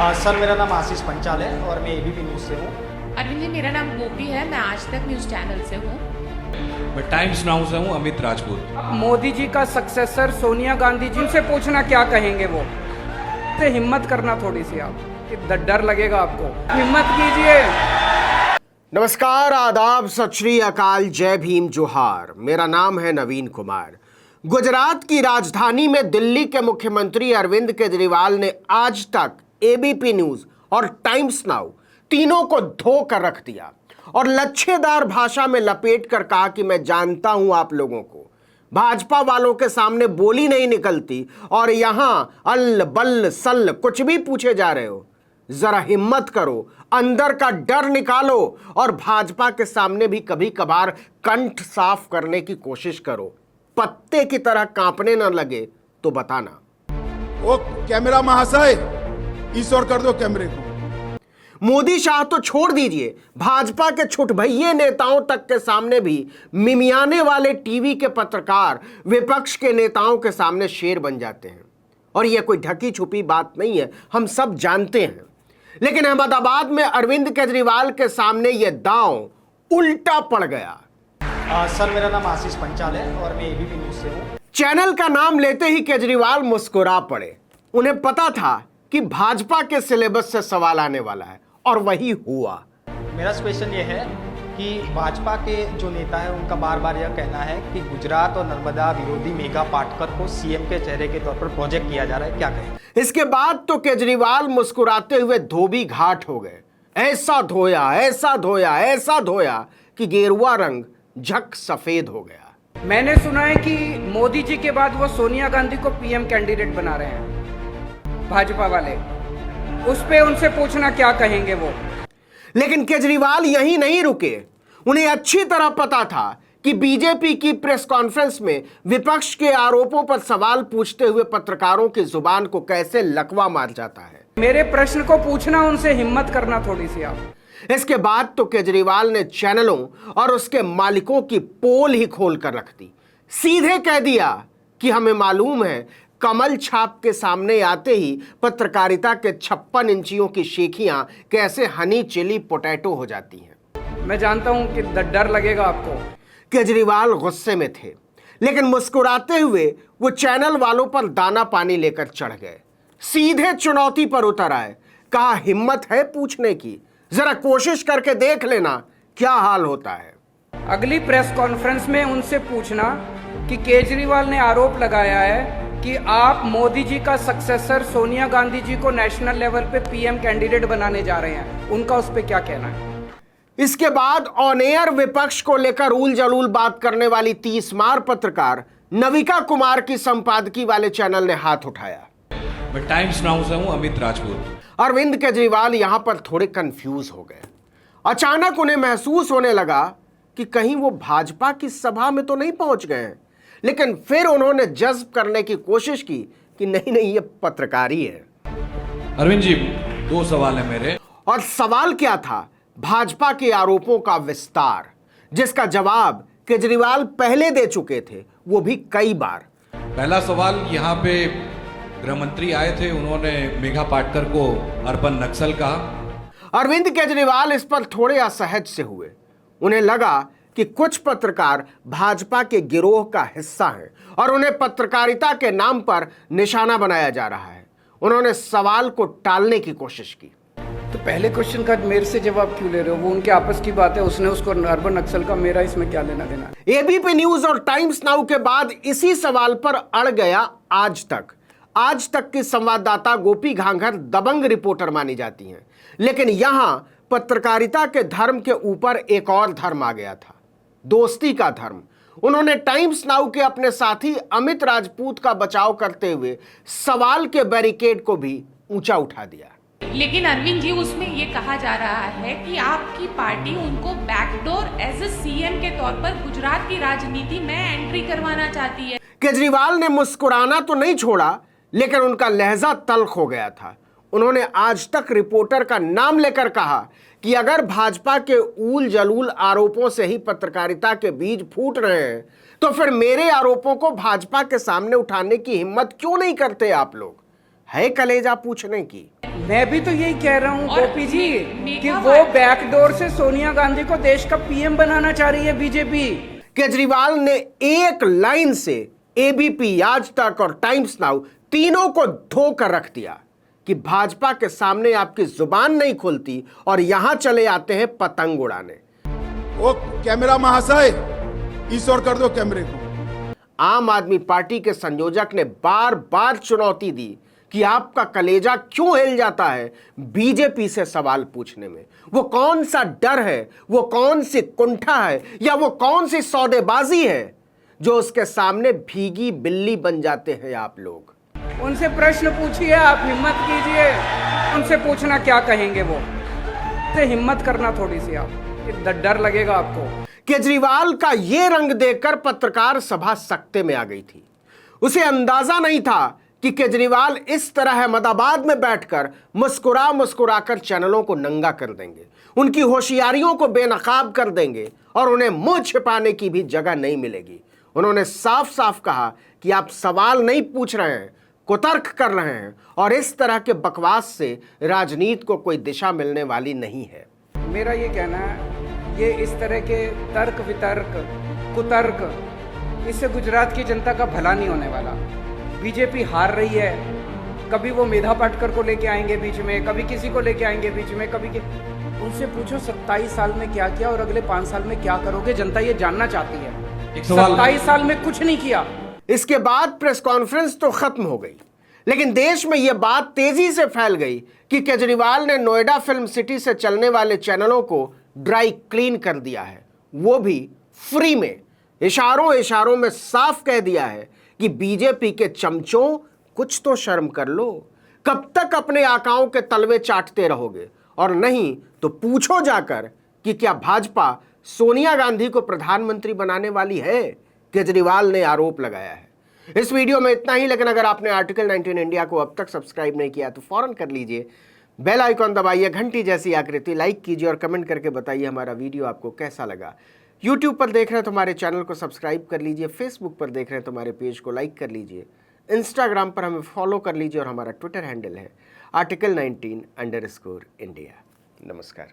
Sir मेरा नाम आशीष पंचाल है और मैं एबीपी न्यूज़ से हूँ। अरविंद जी, मेरा नाम गोपी है, मैं आज तक न्यूज़ चैनल से हूँ। मैं टाइम्स नाउ से हूँ, अमित राजपूत। मोदी जी का सक्सेसर सोनिया गांधी जी से पूछना क्या कहेंगे वो, से हिम्मत करना थोड़ी सी आप, कि डर लगेगा आपको, हिम्मत कीजिए। नमस्कार, आदाब, सत श्री अकाल, जय भीम, जोहार। मेरा नाम है नवीन कुमार। गुजरात की राजधानी में दिल्ली के मुख्यमंत्री अरविंद केजरीवाल ने आज तक एबीपी न्यूज और टाइम्स नाउ तीनों को धो कर रख दिया और लच्छेदार भाषा में लपेट कर कहा कि मैं जानता हूं आप लोगों को, भाजपा वालों के सामने बोली नहीं निकलती और यहां अल बल सल कुछ भी पूछे जा रहे हो। जरा हिम्मत करो, अंदर का डर निकालो और भाजपा के सामने भी कभी कभार कंठ साफ करने की कोशिश करो। पत्ते की तरह कांपने न लगे तो बताना। ओ कैमरा महाशय, इस ओर कर दो कैमरे को। मोदी शाह तो छोड़ दीजिए, भाजपा के छुटभइये नेताओं तक के सामने भी मिमियाने वाले टीवी के पत्रकार विपक्ष के नेताओं के सामने शेर बन जाते हैं। और यह कोई ढकी छुपी बात नहीं है, हम सब जानते हैं। लेकिन अहमदाबाद में अरविंद केजरीवाल के सामने यह दांव उल्टा पड़ गया। सर मेरा नाम आशीष पंचाल है और मैं एबीपी न्यूज़ से हूँ। चैनल का नाम लेते ही केजरीवाल मुस्कुरा पड़े। उन्हें पता था कि भाजपा के सिलेबस से सवाल आने वाला है और वही हुआ। मेरा क्वेश्चन ये है कि भाजपा के जो नेता है उनका बार बार यह कहना है कि गुजरात और नर्मदा विरोधी मेघा पाटकर को सीएम के चेहरे के तौर पर प्रोजेक्ट किया जा रहा है, क्या कहें? इसके बाद तो केजरीवाल मुस्कुराते हुए धोबी घाट हो गए। ऐसा धोया, ऐसा धोया, ऐसा धोया कि गेरुआ रंग झक सफेद हो गया। मैंने सुना है कि मोदी जी के बाद वो सोनिया गांधी को पीएम कैंडिडेट बना रहे हैं भाजपा वाले, उस पे उनसे पूछना क्या कहेंगे वो। लेकिन केजरीवाल यहीं नहीं रुके। उन्हें अच्छी तरह पता था कि बीजेपी की प्रेस कॉन्फ्रेंस में विपक्ष के आरोपों पर सवाल पूछते हुए पत्रकारों की जुबान को कैसे लकवा मार जाता है। मेरे प्रश्न को पूछना, उनसे हिम्मत करना थोड़ी सी आप। इसके बाद तो केजरीवाल ने चैनलों और उसके मालिकों की पोल ही खोल कर रख दी। सीधे कह दिया कि हमें मालूम है कमल छाप के सामने आते ही पत्रकारिता के 56 इंचियों की शेखियां कैसे हनी चिली पोटैटो हो जाती हैं। मैं जानता हूं कि डर लगेगा आपको। केजरीवाल गुस्से में थे, लेकिन मुस्कुराते हुए वो चैनल वालों पर दाना पानी लेकर चढ़ गए। सीधे चुनौती पर उतर आए। कहा, हिम्मत है पूछने की, जरा कोशिश करके देख लेना क्या हाल होता है। अगली प्रेस कॉन्फ्रेंस में उनसे पूछना कि केजरीवाल ने आरोप लगाया है कि आप मोदी जी का सक्सेसर सोनिया गांधी जी को नेशनल लेवल पे पीएम कैंडिडेट बनाने जा रहे हैं, उनका उस पे क्या कहना है। इसके बाद ऑन एयर विपक्ष को लेकर उल जलूल बात करने वाली 30 मार पत्रकार नविका कुमार की संपादकी वाले चैनल ने हाथ उठाया। मैं टाइम्स नाउ से हूँ, अमित राजपूत। अरविंद केजरीवाल यहां पर थोड़े कंफ्यूज हो गए। अचानक उन्हें महसूस होने लगा कि कहीं वो भाजपा की सभा में तो नहीं पहुंच गए हैं। लेकिन फिर उन्होंने जज्ब करने की कोशिश की कि नहीं नहीं, ये पत्रकारी है। अरविंद जी, 2 सवाल है मेरे। और सवाल क्या था? भाजपा के आरोपों का विस्तार, जिसका जवाब केजरीवाल पहले दे चुके थे, वो भी कई बार। पहला सवाल, यहाँ पे गृह मंत्री आए थे, उन्होंने मेघा पाटकर को अर्बन नक्सल कहा। अरविंद केजरीवाल इस पर थोड़े असहज से हुए। उन्हें लगा कि कुछ पत्रकार भाजपा के गिरोह का हिस्सा हैं और उन्हें पत्रकारिता के नाम पर निशाना बनाया जा रहा है। उन्होंने सवाल को टालने की कोशिश की। तो पहले क्वेश्चन का मेरे से जवाब क्यों ले रहे हो? वो उनके आपस की बात है, उसने उसको अर्बन नक्सल का, मेरा इसमें क्या लेना देना। एबीपी न्यूज और टाइम्स नाउ के बाद इसी सवाल पर अड़ गया आज तक। आज तक की संवाददाता गोपी घांघर दबंग रिपोर्टर मानी जाती हैं, लेकिन यहां पत्रकारिता के धर्म के ऊपर एक और धर्म आ गया था, दोस्ती का धर्म। उन्होंने टाइम्स नाउ के अपने साथी अमित राजपूत का बचाव करते हुए सवाल के बैरिकेड को भी ऊंचा उठा दिया। लेकिन अरविंद जी, उसमें ये कहा जा रहा है कि आपकी पार्टी उनको बैकडोर एज ए सीएम के तौर पर गुजरात की राजनीति में एंट्री करवाना चाहती है। केजरीवाल ने मुस्कुराना तो नहीं छोड़ा, लेकिन उनका लहजा तल्ख हो गया था। उन्होंने आज तक रिपोर्टर का नाम लेकर कहा कि अगर भाजपा के ऊल जलूल आरोपों से ही पत्रकारिता के बीज फूट रहे हैं, तो फिर मेरे आरोपों को भाजपा के सामने उठाने की हिम्मत क्यों नहीं करते आप लोग? है कलेजा पूछने की। मैं भी तो यही कह रहा हूँ और गोपी जी मेघा कि वो पाटकर- बैकडोर से सोनिया गांधी को देश का पीएम बनाना चाह रही है बीजेपी। केजरीवाल ने एक लाइन से एबीपी, आज तक और टाइम्स नाउ तीनों को धोकर रख दिया कि भाजपा के सामने आपकी जुबान नहीं खुलती और यहां चले आते हैं पतंग उड़ाने। ओ कैमरा महाशय, इस ओर कर दो कैमरे को। आम आदमी पार्टी के संयोजक ने बार बार चुनौती दी कि आपका कलेजा क्यों हिल जाता है बीजेपी से सवाल पूछने में। वो कौन सा डर है, वो कौन सी कुंठा है, या वो कौन सी सौदेबाजी है जो उसके सामने भीगी बिल्ली बन जाते हैं आप लोग। उनसे प्रश्न पूछिए, आप हिम्मत कीजिए, उनसे पूछना क्या कहेंगे वो। से हिम्मत करना थोड़ी सी, आप डर लगेगा आपको। केजरीवाल का यह रंग देखकर पत्रकार सभा सकते में आ गई थी। उसे अंदाजा नहीं था कि केजरीवाल इस तरह अहमदाबाद में बैठकर मुस्कुरा मुस्कुराकर चैनलों को नंगा कर देंगे, उनकी होशियारियों को बेनकाब कर देंगे और उन्हें मुंह छिपाने की भी जगह नहीं मिलेगी। उन्होंने साफ साफ कहा कि आप सवाल नहीं पूछ रहे हैं, कुतर्क कर रहे हैं और इस तरह के बकवास से राजनीति को कोई दिशा मिलने वाली नहीं है। मेरा ये कहना है, ये इस तरह के तर्क वितर्क कुतर्क, इससे गुजरात की जनता का भला नहीं होने वाला। बीजेपी हार रही है, कभी वो मेधा पाटकर को लेके आएंगे बीच में, कभी किसी को लेके आएंगे बीच में, उनसे पूछो 27 साल में क्या किया और अगले 5 साल में क्या करोगे। जनता ये जानना चाहती है। 27 साल में कुछ नहीं किया। इसके बाद प्रेस कॉन्फ्रेंस तो खत्म हो गई, लेकिन देश में यह बात तेजी से फैल गई कि केजरीवाल ने नोएडा फिल्म सिटी से चलने वाले चैनलों को ड्राई क्लीन कर दिया है, वो भी फ्री में। इशारों इशारों में साफ कह दिया है कि बीजेपी के चमचों, कुछ तो शर्म कर लो। कब तक अपने आकाओं के तलवे चाटते रहोगे? और नहीं तो पूछो जाकर कि क्या भाजपा सोनिया गांधी को प्रधानमंत्री बनाने वाली है? केजरीवाल ने आरोप लगाया है। इस वीडियो में इतना ही, लेकिन अगर आपने आर्टिकल 19 इंडिया को अब तक सब्सक्राइब नहीं किया तो फौरन कर लीजिए। बेल आइकॉन दबाइए, घंटी जैसी आकृति, लाइक कीजिए और कमेंट करके बताइए हमारा वीडियो आपको कैसा लगा। यूट्यूब पर देख रहे हैं तो हमारे चैनल को सब्सक्राइब कर लीजिए, फेसबुक पर देख रहे हैं तो हमारे पेज को लाइक कर लीजिए, इंस्टाग्राम पर हमें फॉलो कर लीजिए और हमारा ट्विटर हैंडल है article19_India। नमस्कार।